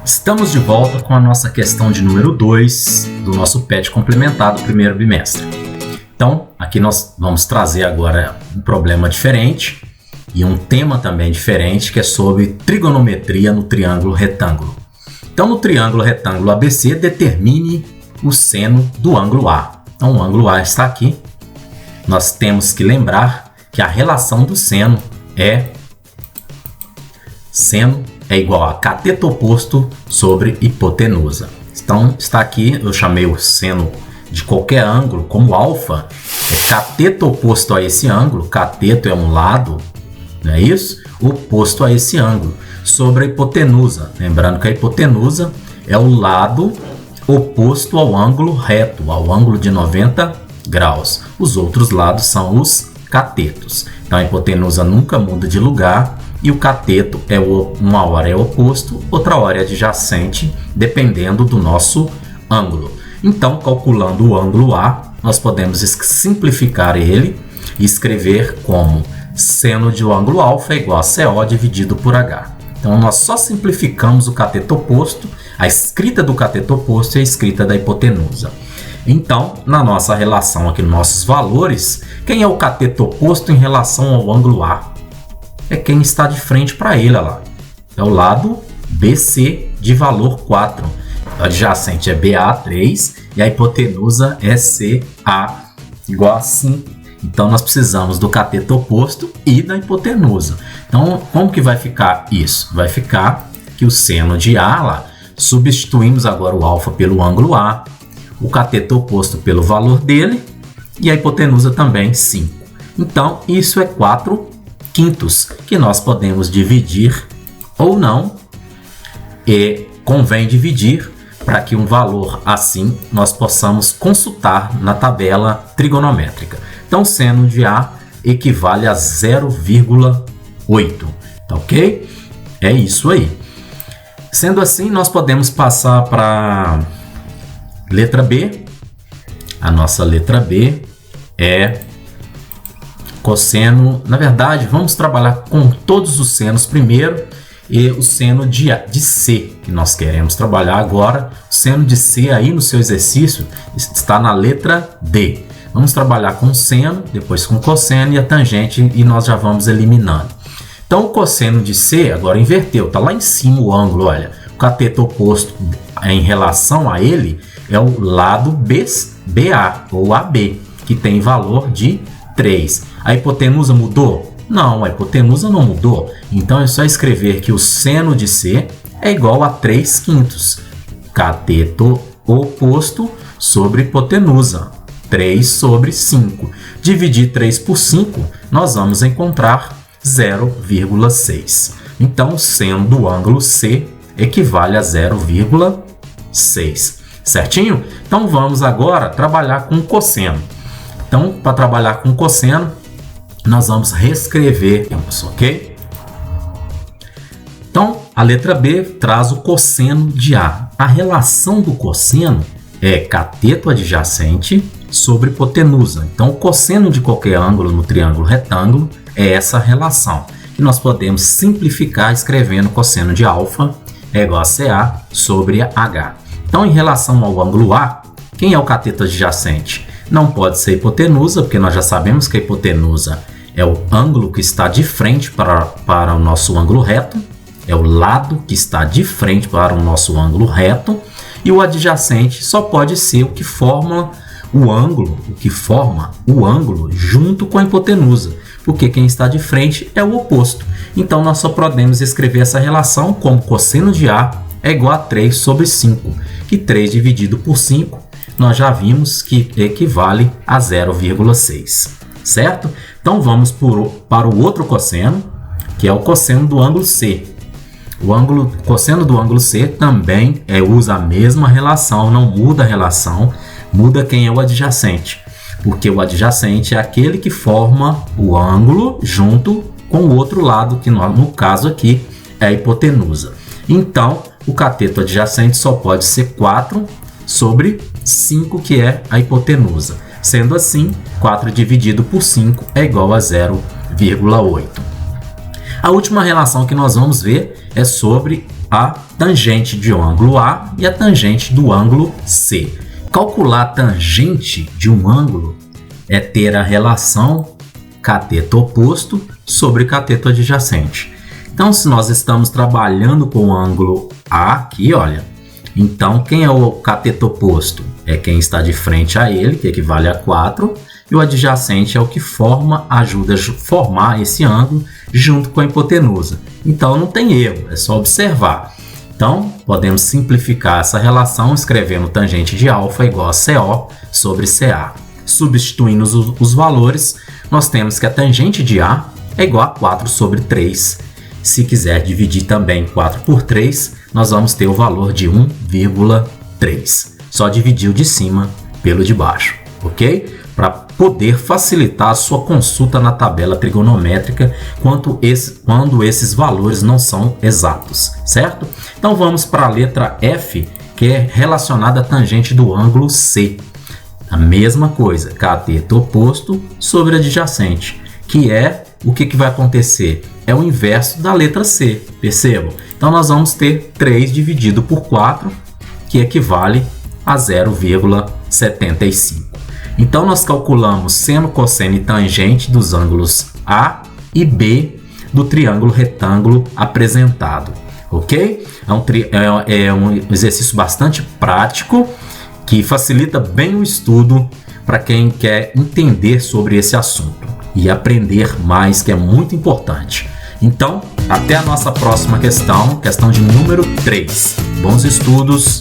Estamos de volta com a nossa questão de número 2 do nosso PET complementar do primeiro bimestre. Então, aqui nós vamos trazer agora um problema diferente e um tema também diferente, que é sobre trigonometria no triângulo retângulo. Então, no triângulo retângulo ABC, determine o seno do ângulo A. Então, o ângulo A está aqui. Nós temos que lembrar que a relação do seno é igual a cateto oposto sobre hipotenusa. Então, está aqui, eu chamei o seno de qualquer ângulo como alfa, é cateto oposto a esse ângulo, cateto é um lado, não é isso? Oposto a esse ângulo, sobre a hipotenusa. Lembrando que a hipotenusa é o lado oposto ao ângulo reto, ao ângulo de 90 graus. Os outros lados são os catetos. Então, a hipotenusa nunca muda de lugar. E o cateto uma hora é oposto, outra hora é adjacente, dependendo do nosso ângulo. Então, calculando o ângulo A, nós podemos simplificar ele e escrever como seno do ângulo alfa é igual a CO dividido por H. Então, nós só simplificamos o cateto oposto, a escrita do cateto oposto e a escrita da hipotenusa. Então, na nossa relação aqui, nos nossos valores, quem é o cateto oposto em relação ao ângulo A? É quem está de frente para ele, olha lá. É o lado BC de valor 4. O adjacente é BA 3 e a hipotenusa é CA igual a 5. Então, nós precisamos do cateto oposto e da hipotenusa. Então, como que vai ficar isso? Vai ficar que o seno de A, lá, substituímos agora o alfa pelo ângulo A, o cateto oposto pelo valor dele e a hipotenusa também 5. Então, isso é 4/5, que nós podemos dividir ou não, e convém dividir para que um valor assim nós possamos consultar na tabela trigonométrica. Então, seno de A equivale a 0,8, tá ok? É isso aí. Sendo assim, nós podemos passar para letra B. A nossa letra B é cosseno. Na verdade, vamos trabalhar com todos os senos primeiro e o seno de C, que nós queremos trabalhar agora. O seno de C aí no seu exercício está na letra D. Vamos trabalhar com seno, depois com cosseno e a tangente, e nós já vamos eliminando. Então, o cosseno de C agora inverteu, está lá em cima o ângulo, olha. O cateto oposto em relação a ele é o lado BA ou AB, que tem valor de 3. A hipotenusa mudou? Não, a hipotenusa não mudou. Então, é só escrever que o seno de C é igual a 3/5. Cateto oposto sobre hipotenusa. 3 sobre 5. Dividir 3 por 5, nós vamos encontrar 0,6. Então, o seno do ângulo C equivale a 0,6. Certinho? Então, vamos agora trabalhar com cosseno. Então, para trabalhar com cosseno, nós vamos reescrever, ok? Então, a letra B traz o cosseno de A. A relação do cosseno é cateto adjacente sobre hipotenusa. Então, o cosseno de qualquer ângulo no triângulo retângulo é essa relação, que nós podemos simplificar escrevendo cosseno de alfa é igual a CA sobre H. Então, em relação ao ângulo A, quem é o cateto adjacente? Não pode ser hipotenusa, porque nós já sabemos que a hipotenusa é o ângulo que está de frente para o nosso ângulo reto, é o lado que está de frente para o nosso ângulo reto, e o adjacente só pode ser o que forma o ângulo junto com a hipotenusa, porque quem está de frente é o oposto. Então, nós só podemos escrever essa relação como cosseno de A é igual a 3 sobre 5, que 3 dividido por 5, nós já vimos que equivale a 0,6, certo? Então, vamos para o outro cosseno, que é o cosseno do ângulo C. O cosseno do ângulo C também usa a mesma relação, não muda a relação, muda quem é o adjacente, porque o adjacente é aquele que forma o ângulo junto com o outro lado, que no caso aqui é a hipotenusa. Então, o cateto adjacente só pode ser 4 sobre 5, que é a hipotenusa. Sendo assim, 4 dividido por 5 é igual a 0,8. A última relação que nós vamos ver é sobre a tangente de um ângulo A e a tangente do ângulo C. Calcular a tangente de um ângulo é ter a relação cateto oposto sobre cateto adjacente. Então, se nós estamos trabalhando com o ângulo A aqui, olha, então quem é o cateto oposto? É quem está de frente a ele, que equivale a 4, e o adjacente é o que ajuda a formar esse ângulo junto com a hipotenusa. Então, não tem erro, é só observar. Então, podemos simplificar essa relação escrevendo tangente de alfa igual a CO sobre CA. Substituindo os valores, nós temos que a tangente de A é igual a 4 sobre 3. Se quiser dividir também 4 por 3, nós vamos ter o valor de 1,3. Só dividir o de cima pelo de baixo, ok? Para poder facilitar a sua consulta na tabela trigonométrica quando esses valores não são exatos, certo? Então vamos para a letra F, que é relacionada à tangente do ângulo C. A mesma coisa, cateto oposto sobre adjacente, que é o que vai acontecer? É o inverso da letra C, percebam? Então nós vamos ter 3 dividido por 4, que equivale a 0,75. Então nós calculamos seno, cosseno e tangente dos ângulos A e B do triângulo retângulo apresentado, ok? É um exercício bastante prático que facilita bem o estudo para quem quer entender sobre esse assunto e aprender mais, que é muito importante. Então, até a nossa próxima questão de número 3. Bons estudos!